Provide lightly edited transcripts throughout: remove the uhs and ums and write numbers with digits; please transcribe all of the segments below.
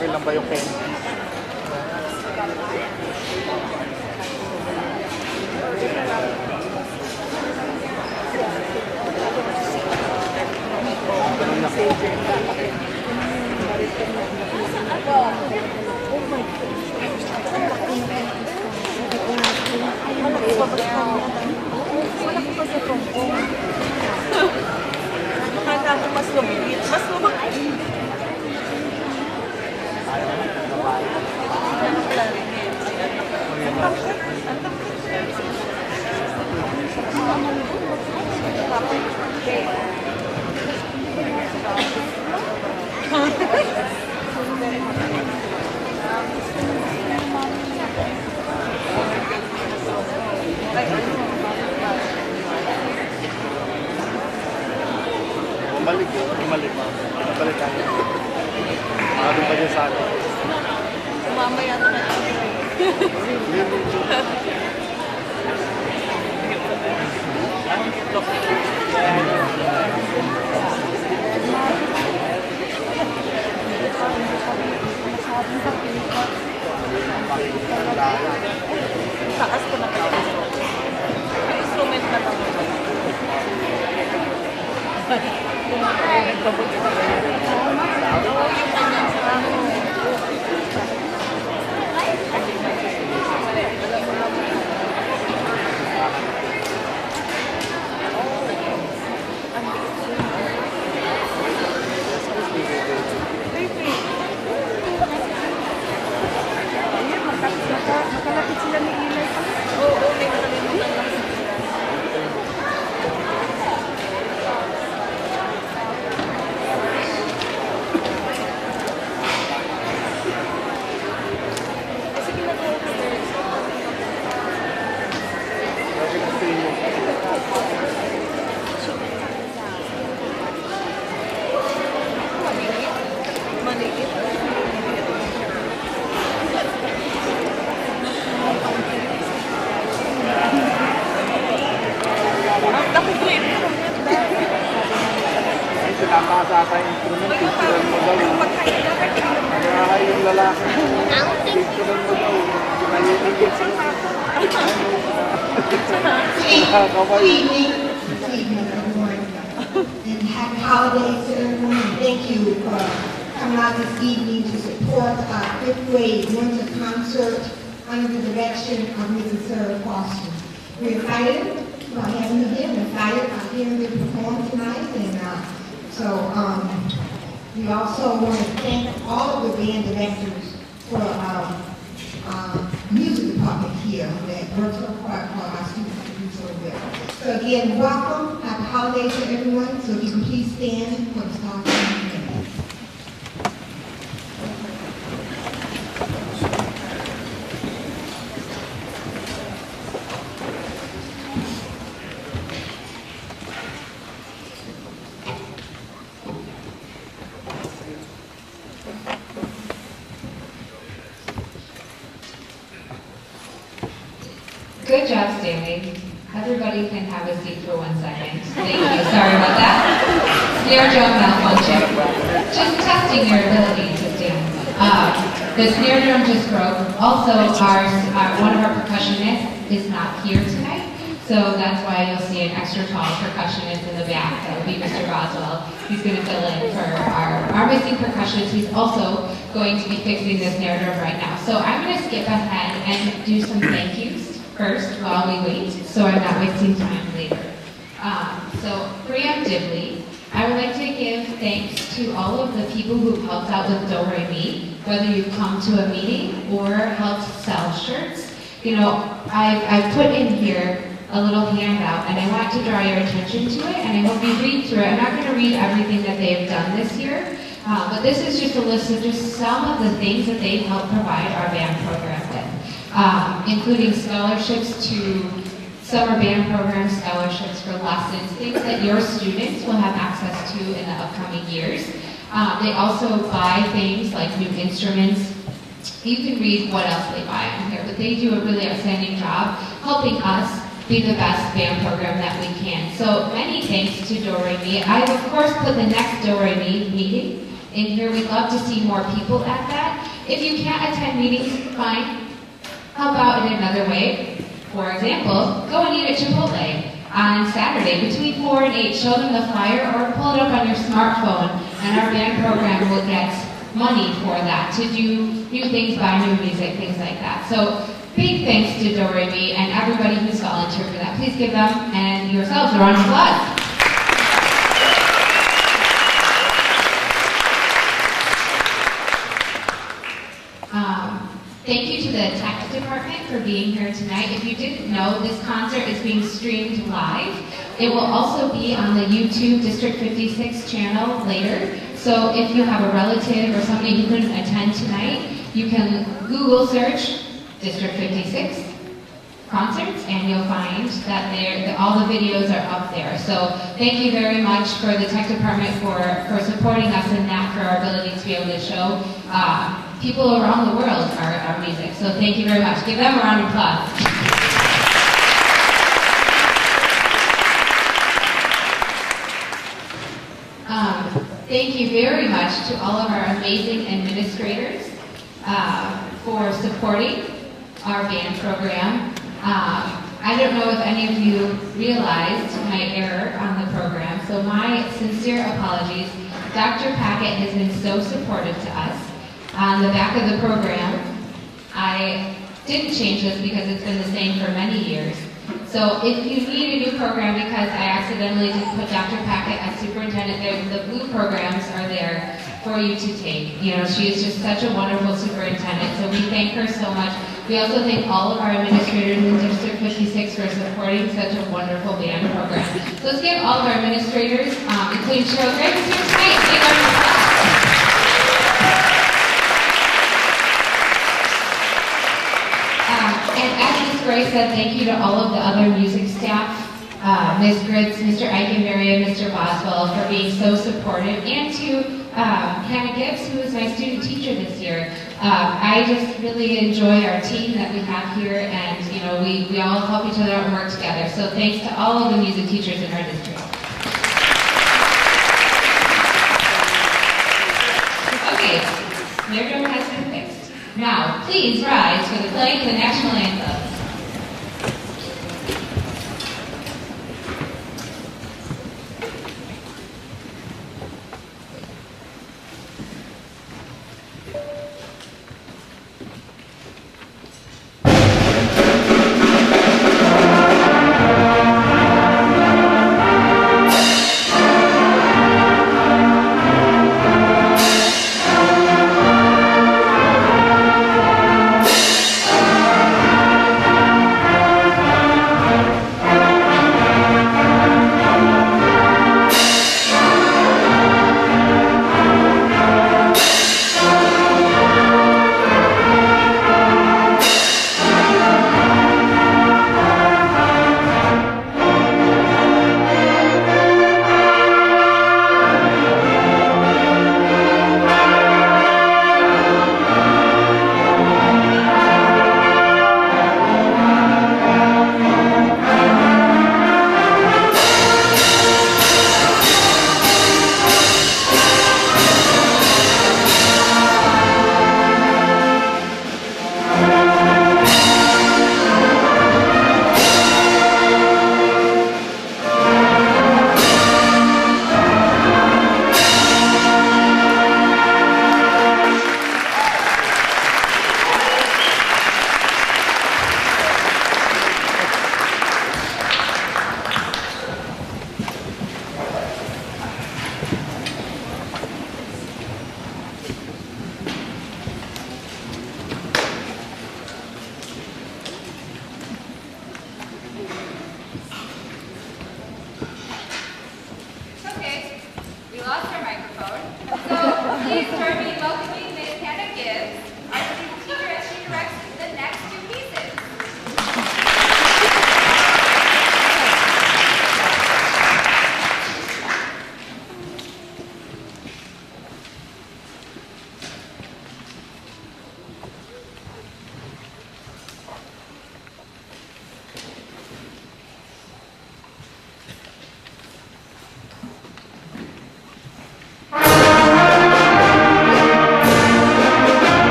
Okay lang ba yung pen? Akala ko mas lumikit. Mas lumaki. Bumalik. Bumalik tayo. Doon pa dyan sa akin. Sumama yata na taas ko na pala. Yung instrument na lang. Makalapit sila ni Eli. Oo, may nakalimutan lang sila. Kasi ginagawa ko maliit. Nakukulit. Ay, sinapasa sa instrument. Picturean mo daw. Nakahay yung lalaki. Picturean mo daw. Pinayigigit sila. Good evening, everyone, and happy holiday ceremony. Thank you for coming out this evening to support our fifth grade winter concert under the direction of Mrs. Sarah Foster. We're excited about having you here. We're excited about hearing you perform tonight, and we also want to thank all of the band directors for our music department here that works so hard for our students to do so well. So again, welcome, happy holidays to everyone. So if you can please stand for the start of the meeting. Good job, Stanley. Everybody can have a seat for 1 second. Thank you. Sorry about that. Snare drum malfunction. Just testing your ability to stand. The snare drum just broke. Also, one of our percussionists is not here tonight, so that's why you'll see an extra tall percussionist in the back. That will be Mr. Boswell. He's going to fill in for our missing percussionist. He's also going to be fixing the snare drum right now. So I'm going to skip ahead and do some thank yous first while we wait, so I'm not wasting time later. So preemptively, I would like to give thanks to all of the people who helped out with Do Re Mi, whether you've come to a meeting or helped sell shirts. You know, I've put in here a little handout, and I want to draw your attention to it, and I hope you read through it. I'm not going to read everything that they've done this year, but this is just a list of just some of the things that they've helped provide our band program with, including scholarships to summer band programs, scholarships for lessons, things that your students will have access to in the upcoming years. They also buy things like new instruments. You can read what else they buy on here, but they do a really outstanding job helping us be the best band program that we can. So many thanks to Do Re Mi. I've of course put the next Do Re Mi meeting in here. We'd love to see more people at that. If you can't attend meetings, fine. Help out in another way. For example, go and eat at Chipotle on Saturday between 4 and 8. Show them the flyer or pull it up on your smartphone, and our band program will get money for that to do new things, buy new music, things like that. So big thanks to Doremi and everybody who's volunteered for that. Please give them and yourselves a round of applause. Thank you to the tech department for being here tonight. If you didn't know, this concert is being streamed live. It will also be on the YouTube District 56 channel later. So if you have a relative or somebody who couldn't attend tonight, you can Google search District 56 concerts and you'll find that all the videos are up there. So thank you very much for the tech department for supporting us in that, for our ability to be able to show people around the world our music. So thank you very much. Give them a round of applause. Thank you very much to all of our amazing administrators for supporting our band program. I don't know if any of you realized my error on the program, so my sincere apologies. Dr. Packett has been so supportive to us. On the back of the program, I didn't change this because it's been the same for many years. So if you need a new program because I accidentally didn't put Dr. Packett as superintendent, the blue programs are there for you to take. You know, she is just such a wonderful superintendent, so we thank her so much. We also thank all of our administrators in District 56 for supporting such a wonderful band program. So let's give all of our administrators, including Cheryl Gregg, who's here tonight. Give them an applause. And as Ms. Gray said, thank you to all of the other music staff, Ms. Gritz, Mr. Eichenberry, and Mr. Boswell for being so supportive, and to Hannah Gibbs, who is my student teacher this year. I just really enjoy our team that we have here, and you know, we all help each other out and work together. So thanks to all of the music teachers in our district. Okay, their drum has been fixed. Now, please rise for the playing of the national anthem.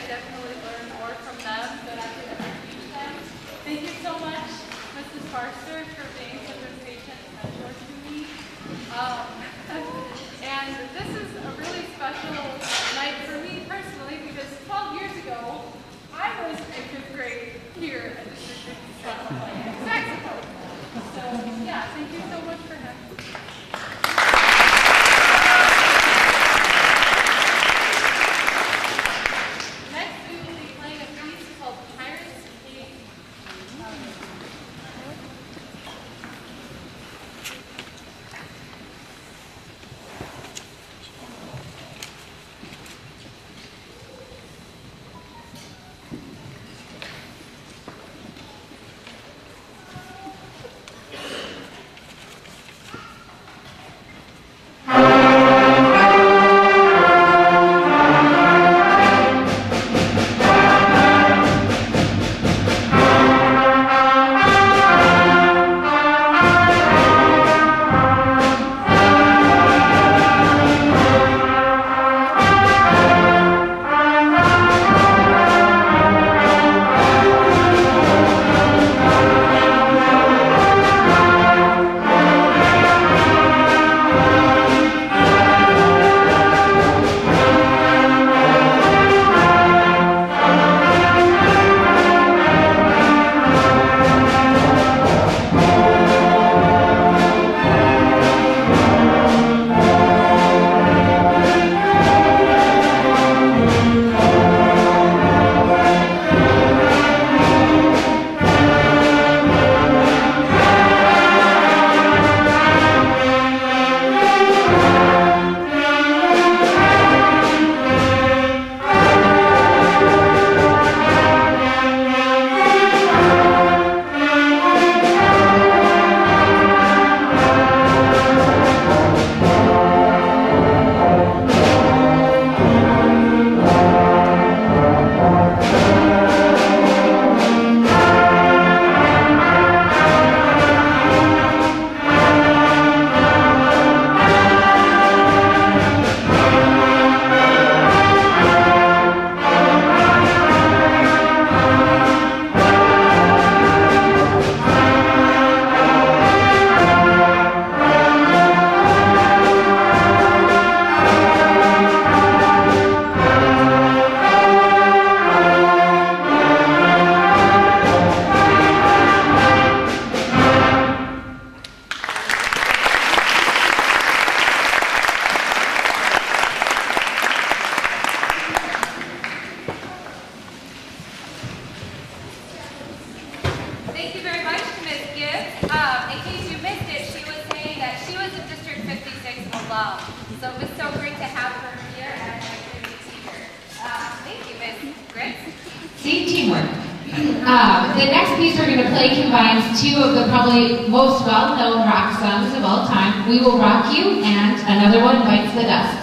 I definitely learned more from them than I could ever teach them. Thank you so much, Mrs. Barster, for being such a patient mentor to me. And this is a really special night for me personally because 12 years ago, I was in 5th grade here at District 57 playing saxophone. So yeah, thank you so much for having me. Next, we will be playing a piece called Pirates Cave. Thank you very much to Ms. Gibbs. In case you missed it, she was saying that she was a District 56 alum. So it was so great to have her here as an activity teacher. Thank you, Ms. Gritz. See, teamwork. The next piece we're going to play combines two of the probably most well-known rock songs of all time, We Will Rock You, and another one, Bites the Dust.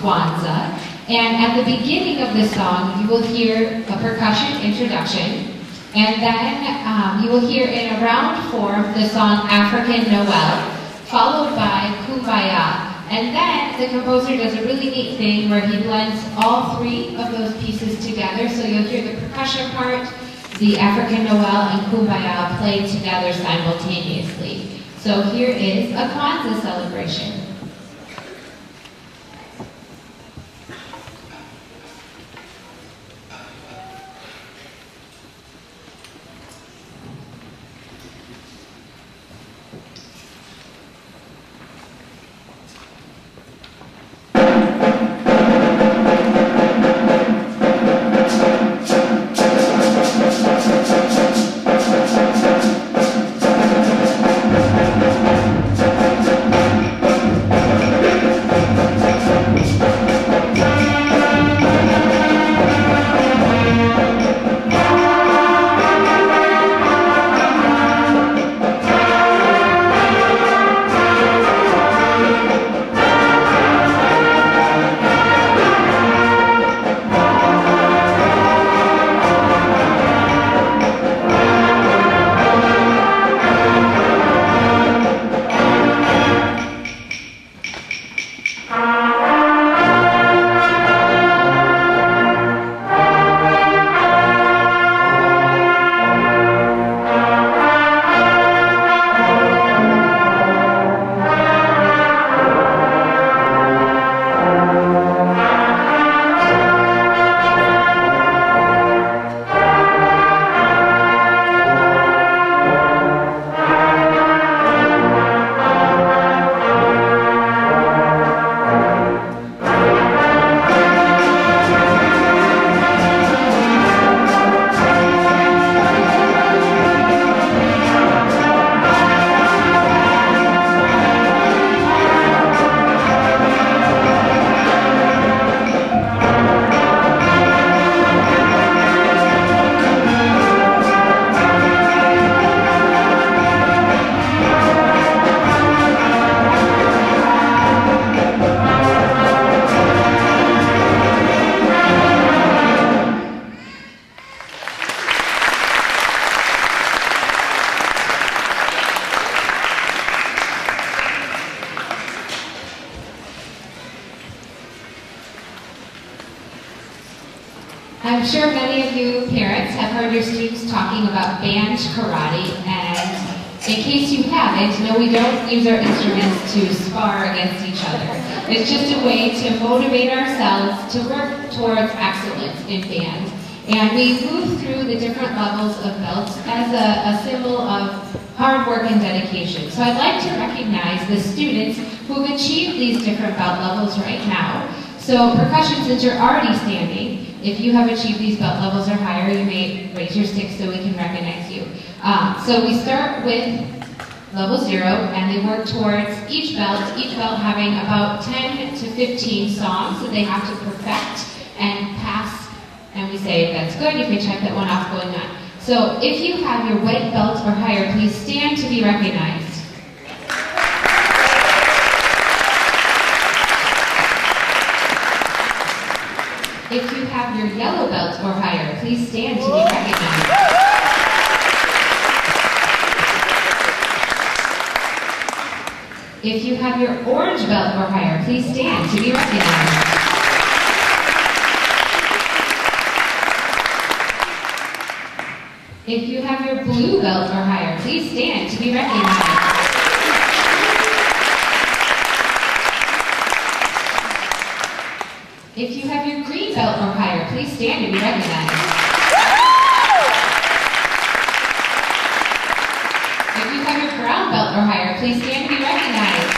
Kwanzaa. And at the beginning of the song, you will hear a percussion introduction. And then you will hear in a round form the song African Noel, followed by Kumbaya. And then the composer does a really neat thing where he blends all three of those pieces together. So you'll hear the percussion part, the African Noel, and Kumbaya played together simultaneously. So here is a Kwanzaa celebration. I'm sure many of you parents have heard your students talking about band karate, and in case you haven't, no, we don't use our instruments to spar against each other. It's just a way to motivate ourselves to work towards excellence in band. And we move through the different levels of belts as a symbol of hard work and dedication. So I'd like to recognize the students who've achieved these different belt levels right now. So percussion, since you're already standing, if you have achieved these belt levels or higher, you may raise your stick so we can recognize you. So we start with level 0, and they work towards each belt having about 10 to 15 songs that they have to perfect and pass. And we say, that's good, you can check that one off going on. So if you have your white belt or higher, please stand to be recognized. If you have your yellow belt or higher, please stand to be recognized. If you have your orange belt or higher, please stand to be recognized. If you have your blue belt or higher, please stand to be recognized. If you have your green belt or higher, please stand to be recognized. If you have your brown belt or higher, please stand to be recognized.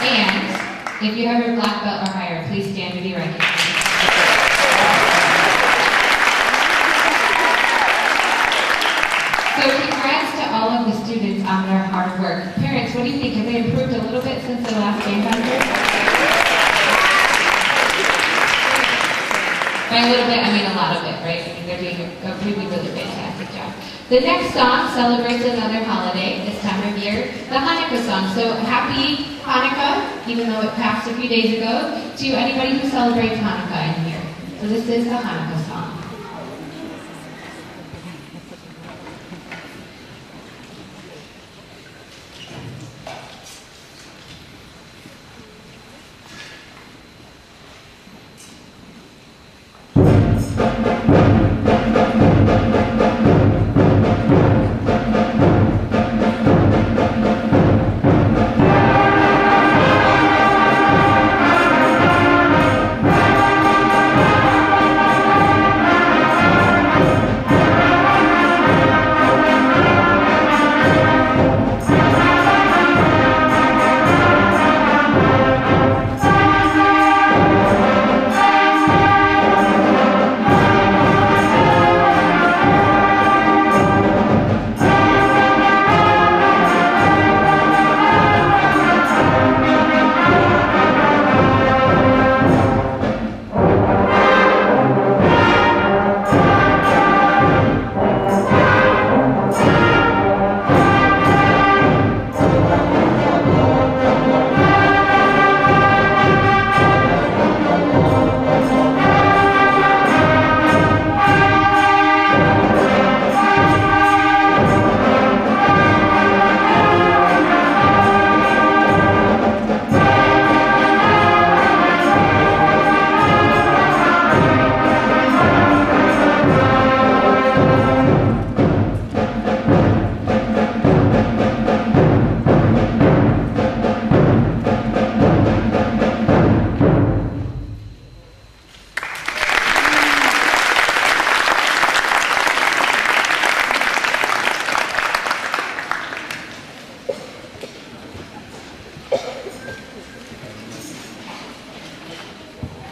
And if you have your black belt or higher, please stand to be recognized. So congrats to all of the students on their hard work. Parents, what do you think? Have they improved a little bit since the last game contest? By a little bit, I mean a lot of it, right? I mean, they're doing a really, really fantastic job. The next song celebrates another holiday this time of year, the Hanukkah song. So happy Hanukkah, even though it passed a few days ago, to anybody who celebrates Hanukkah in here. So this is the Hanukkah song.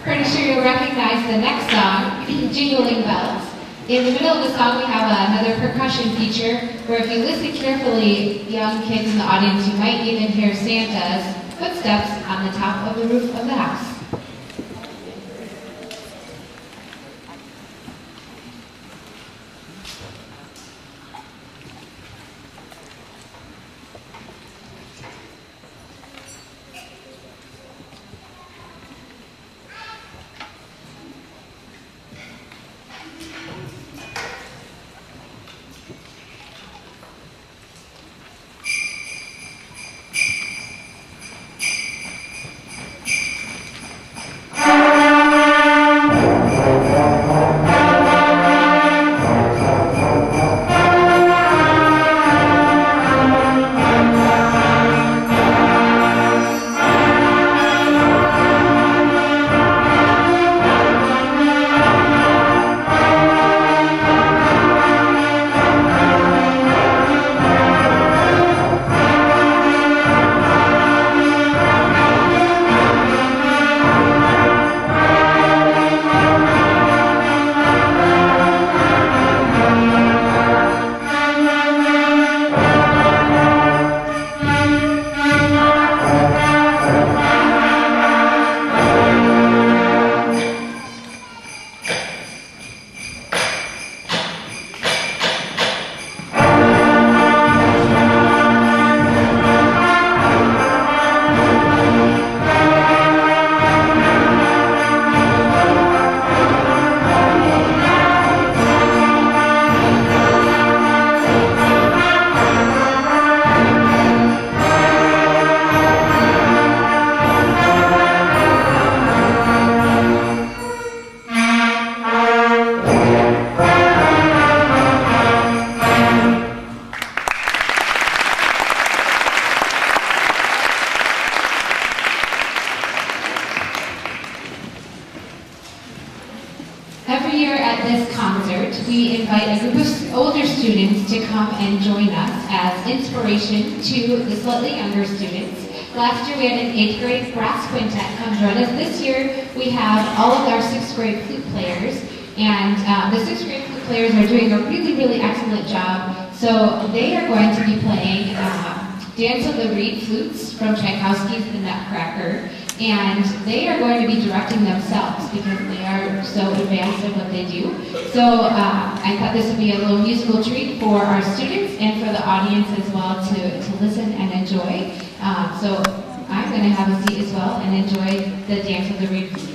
Pretty sure you'll recognize the next song, Jingling Bells. In the middle of the song, we have another percussion feature where if you listen carefully, young kids in the audience, you might even hear Santa's footsteps on the top of the roof of the house. Every year at this concert, we invite a group of older students to come and join us as inspiration to the slightly younger students. Last year we had an 8th grade brass quintet come join us. This year we have all of our 6th grade flute players, and the 6th grade flute players are doing a really, really excellent job. So they are going to be playing Dance of the Reed flutes from Tchaikovsky's The Nutcracker. And they are going to be directing themselves because they are so advanced in what they do. So I thought this would be a little musical treat for our students and for the audience as well to listen and enjoy. So I'm going to have a seat as well and enjoy the Dance of the Refugees.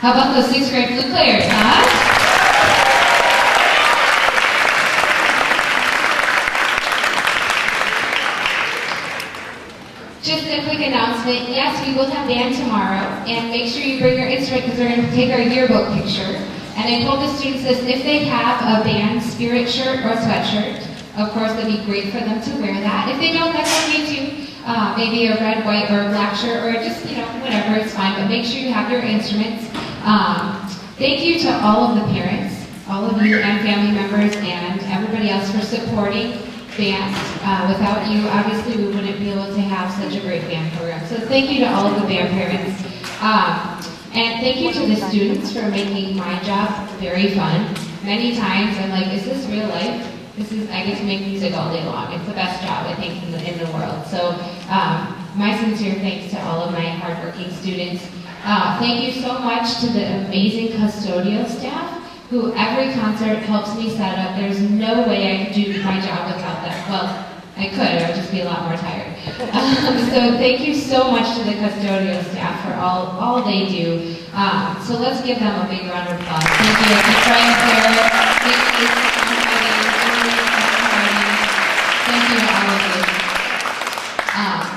How about those 6th grade flute players, huh? Just a quick announcement. Yes, we will have band tomorrow, and make sure you bring your instrument because we're going to take our yearbook picture. And I told the students this, if they have a band spirit shirt or sweatshirt, of course it'd be great for them to wear that. If they don't, that's okay too. Maybe a red, white, or black shirt, or just, whatever, it's fine. But make sure you have your instruments. Thank you to all of the parents, all of you and family members, and everybody else for supporting band. Without you, obviously, we wouldn't be able to have such a great band program. So thank you to all of the band parents. And thank you to the students for making my job very fun. Many times I'm like, is this real life? I get to make music all day long. It's the best job, I think, in the world. So my sincere thanks to all of my hardworking students. Thank you so much to the amazing custodial staff who every concert helps me set up. There's no way I could do my job without them. Well, I could, I would just be a lot more tired. So thank you so much to the custodial staff for all they do. So let's give them a big round of applause. Thank you to Brian Clare, thank you to thank you to all of you.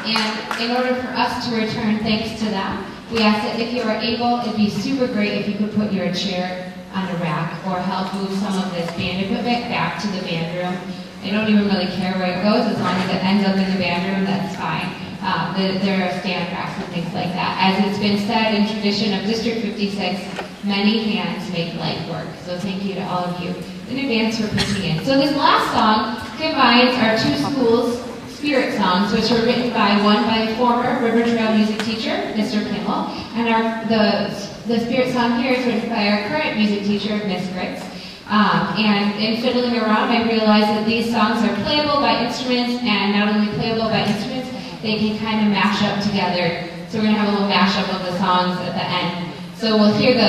And in order for us to return thanks to them, we ask that if you are able, it'd be super great if you could put your chair on a rack or help move some of this band equipment back to the band room. I don't even really care where it goes, as long as it ends up in the band room, that's fine. there are stand racks and things like that. As it's been said in tradition of District 56, many hands make light work. So thank you to all of you in advance for pitching in. So this last song combines our two schools' spirit songs, which were written one by former River Trail music teacher, Mr. Kimmel, and the spirit song here is written by our current music teacher, Miss Gritz. And in fiddling around, I realized that these songs are playable by instruments, and not only playable by instruments, they can kind of mash up together. So we're going to have a little mashup of the songs at the end. So we'll hear we'll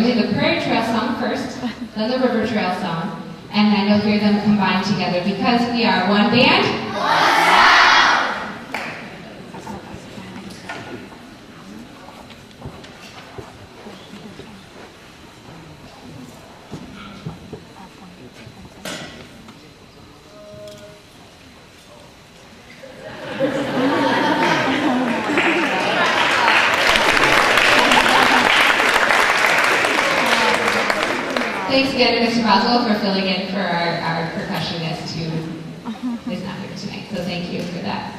hear the Prairie Trail song first, then the River Trail song, and then you'll hear them combined together because we are one band. Thanks again to Mr. Boswell for filling in for our percussionist who is not here tonight. So thank you for that.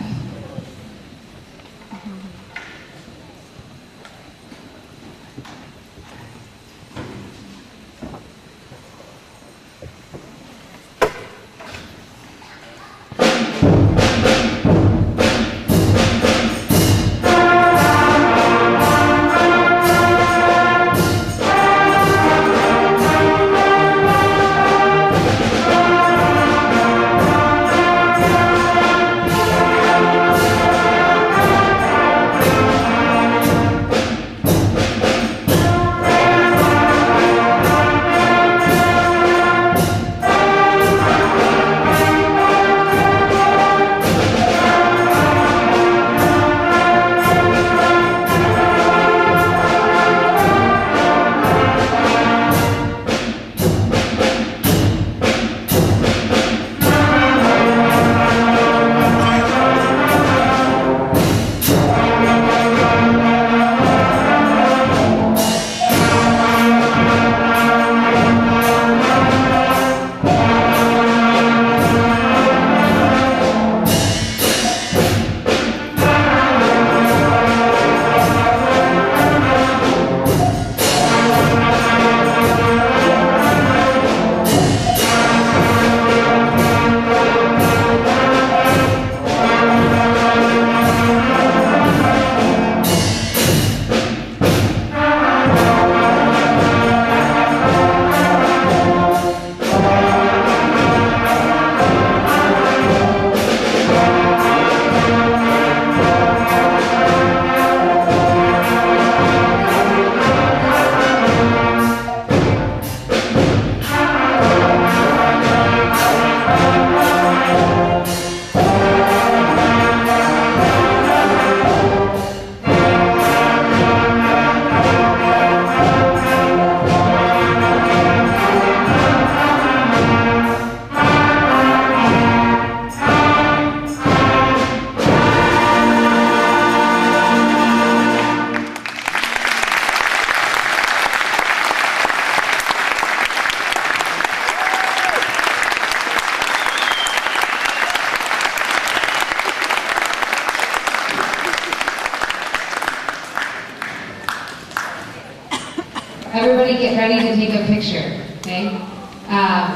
Everybody get ready to take a picture, okay?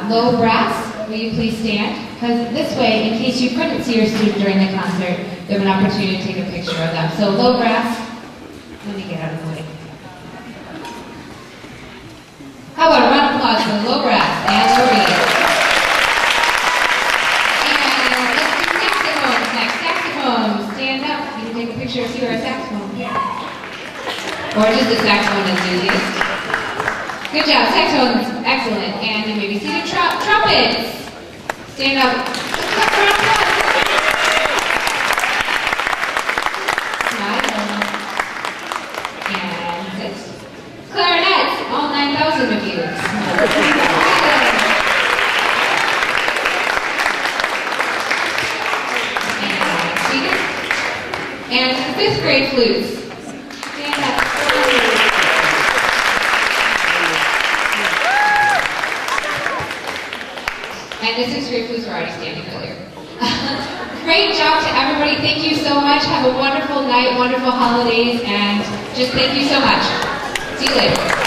Low brass, will you please stand? Because this way, in case you couldn't see your student during the concert, you have an opportunity to take a picture of them. So low brass, let me get out of the way. How about a round of applause for low brass and Lorraine? And let's do saxophones next. Saxophones, stand up. You can take a picture if you are a saxophone. Or just a saxophone enthusiast. Good job, saxophones, excellent. And you may be seated. Trumpets, stand up. Smile. And sit. Clarinets, all 9,000 of you. And seated. And 5th grade flutes. Stand up. And the 6th grade flutes were already standing earlier. great job to everybody. Thank you so much. Have a wonderful night, wonderful holidays, and just thank you so much. See you later.